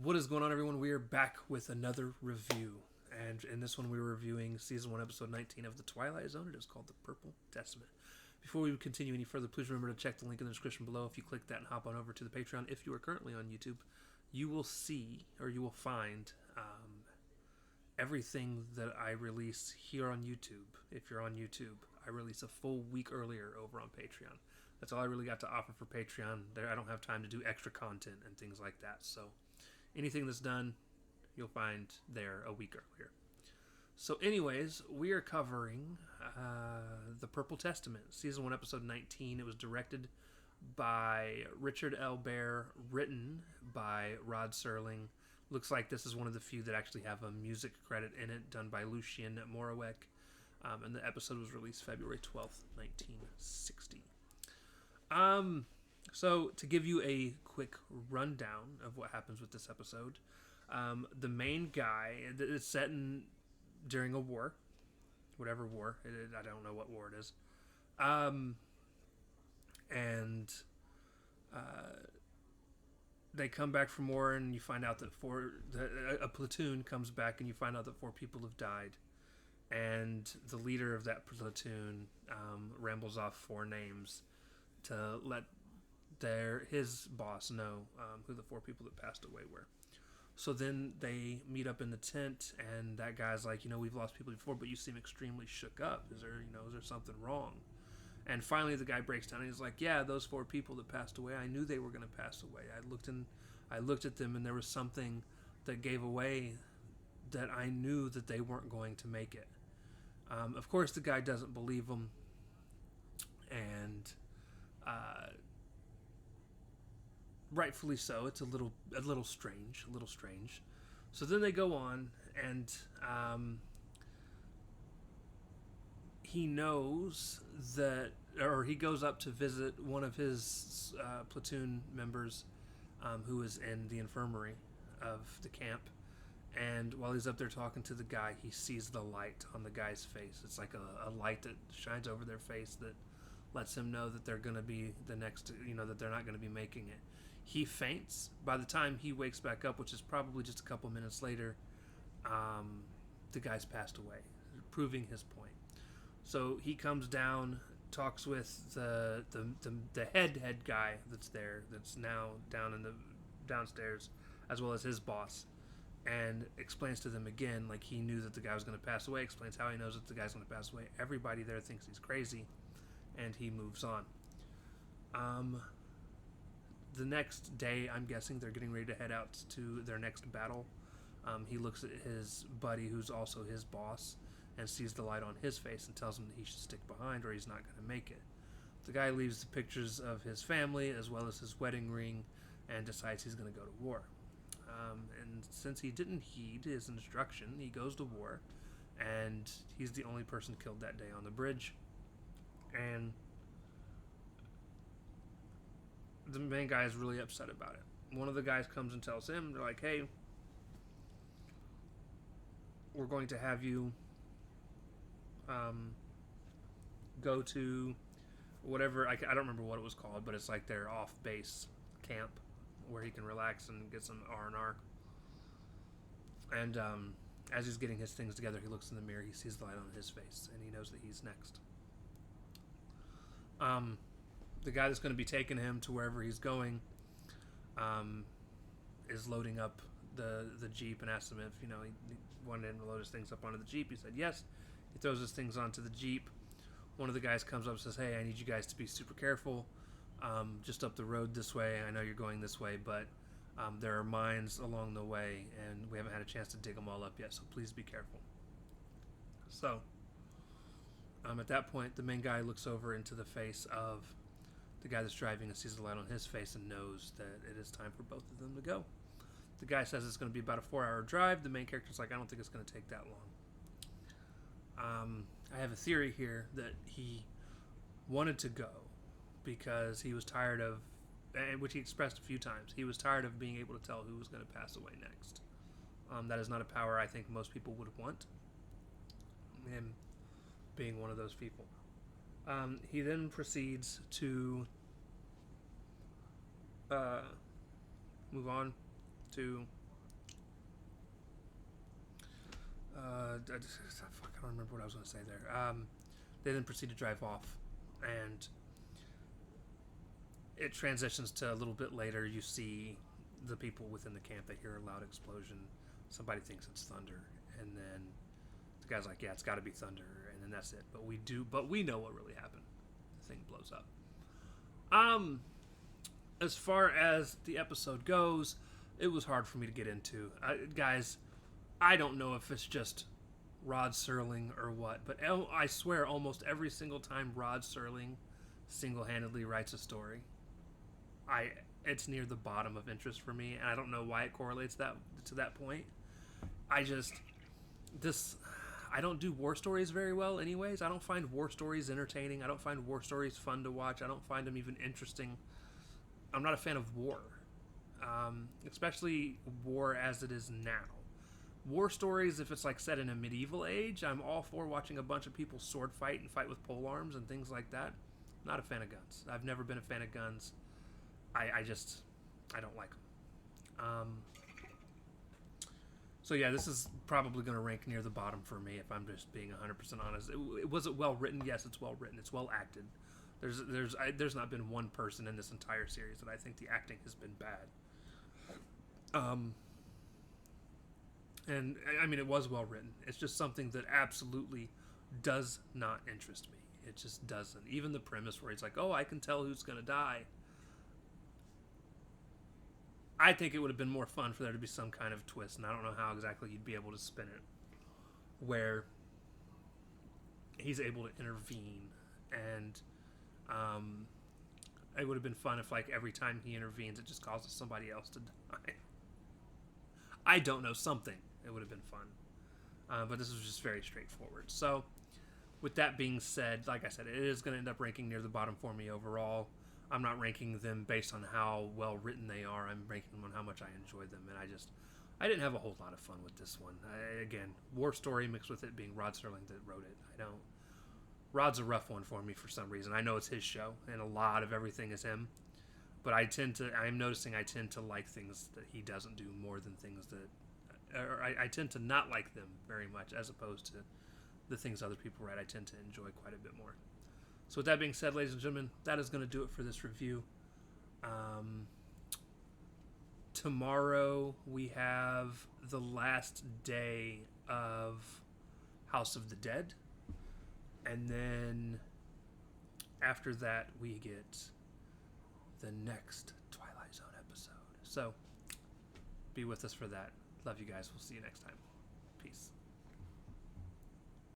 What is going on, everyone? We are back with another review. And in this one, we're reviewing Season 1, Episode 19 of the Twilight Zone. It is called The Purple Testament. Before we continue any further, please remember to check the link in the description below. If you click that and hop on over to the Patreon, if you are currently on YouTube, you will see, or you will find, everything that I release here on YouTube. If you're on YouTube, I release a full week earlier over on Patreon. That's all I really got to offer for Patreon. I don't have time to do extra content and things like that, so anything that's done, you'll find there a week earlier. So anyways, we are covering The Purple Testament, Season 1, Episode 19. It was directed by Richard L. Bear, written by Rod Serling. Looks like this is one of the few that actually have a music credit in it, done by Lucien Morawek. And the episode was released February 12th, 1960. So, to give you a quick rundown of what happens with this episode, the main guy is set during a war, whatever war it is, I don't know what war it is, and they come back from war, and you find out that a platoon comes back, and you find out that 4 people have died, and the leader of that platoon rambles off 4 names to let his boss know who the 4 people that passed away were. So then they meet up in the tent, and that guy's like, we've lost people before, but you seem extremely shook up. Is there something wrong? And finally the guy breaks down and he's like, yeah, those 4 people that passed away, I knew they were going to pass away. I looked at them, and there was something that gave away that I knew that they weren't going to make it. Of course the guy doesn't believe him, and rightfully so. It's a little strange. So then they go on, and he knows that, or he goes up to visit one of his platoon members, who is in the infirmary of the camp. And while he's up there talking to the guy, he sees the light on the guy's face. It's like a light that shines over their face that lets him know that they're going to be the next, that they're not going to be making it. He faints. By the time he wakes back up, which is probably just a couple minutes later, the guy's passed away, proving his point. So he comes down, talks with the head guy that's now downstairs, as well as his boss, and explains to them again, like he knew that the guy was going to pass away, explains how he knows that the guy's going to pass away. Everybody there thinks he's crazy, and he moves on. The next day, I'm guessing they're getting ready to head out to their next battle. He looks at his buddy, who's also his boss, and sees the light on his face and tells him that he should stick behind or he's not going to make it. The guy leaves the pictures of his family as well as his wedding ring and decides he's going to go to war. And since he didn't heed his instruction, he goes to war, and he's the only person killed that day on the bridge. And the main guy is really upset about it. One of the guys comes and tells him, they're like, hey, we're going to have you go to whatever, I don't remember what it was called, but it's like their off-base camp where he can relax and get some R&R. And as he's getting his things together, he looks in the mirror, he sees the light on his face, and he knows that he's next. The guy that's going to be taking him to wherever he's going is loading up the Jeep, and asks him if he wanted him to load his things up onto the Jeep. He said yes. He throws his things onto the Jeep. One of the guys comes up and says, hey, I need you guys to be super careful. Just up the road this way. I know you're going this way, but there are mines along the way, and we haven't had a chance to dig them all up yet, so please be careful. So at that point, the main guy looks over into the face of the guy that's driving and sees the light on his face and knows that it is time for both of them to go. The guy says it's going to be about a 4-hour drive. The main character's like, I don't think it's going to take that long. I have a theory here that he wanted to go because he was tired of, which he expressed a few times, he was tired of being able to tell who was going to pass away next. That is not a power I think most people would want. Him being one of those people. He then proceeds to move on to I don't remember what I was going to say there. They then proceed to drive off, and it transitions to a little bit later. You see the people within the camp. They hear a loud explosion. Somebody thinks it's thunder, and then the guy's like, "Yeah, it's got to be thunder," and then that's it. But we know what really happened. The thing blows up. As far as the episode goes, it was hard for me to get into. Guys, I don't know if it's just Rod Serling or what, but I swear almost every single time Rod Serling single-handedly writes a story, it's near the bottom of interest for me, and I don't know why it correlates that to that point. I don't do war stories very well anyways. I don't find war stories entertaining. I don't find war stories fun to watch. I don't find them even interesting. I'm not a fan of war, especially war as it is now. War stories, if it's like set in a medieval age, I'm all for watching a bunch of people sword fight and fight with pole arms and things like that. Not a fan of guns. I've never been a fan of guns. I don't like them. So yeah, this is probably going to rank near the bottom for me if I'm just being 100% honest. Was it well written? Yes, it's well written. It's well acted. There's not been one person in this entire series that I think the acting has been bad. And I mean, it was well written. It's just something that absolutely does not interest me. It just doesn't. Even the premise where it's like, oh, I can tell who's going to die. I think it would have been more fun for there to be some kind of twist, and I don't know how exactly you'd be able to spin it, where he's able to intervene, and it would have been fun if, like, every time he intervenes, it just causes somebody else to die. I don't know, something. It would have been fun. But this was just very straightforward. So, with that being said, like I said, it is going to end up ranking near the bottom for me overall. I'm not ranking them based on how well written they are. I'm ranking them on how much I enjoyed them. And I didn't have a whole lot of fun with this one. Again, war story mixed with it being Rod Serling that wrote it. Rod's a rough one for me for some reason. I know it's his show, and a lot of everything is him. But I'm noticing I tend to like things that he doesn't do more than things that, or I tend to not like them very much, as opposed to the things other people write. I tend to enjoy quite a bit more. So with that being said, ladies and gentlemen, that is going to do it for this review. Tomorrow we have the last day of House of the Dead. And then after that, we get the next Twilight Zone episode. So be with us for that. Love you guys. We'll see you next time. Peace.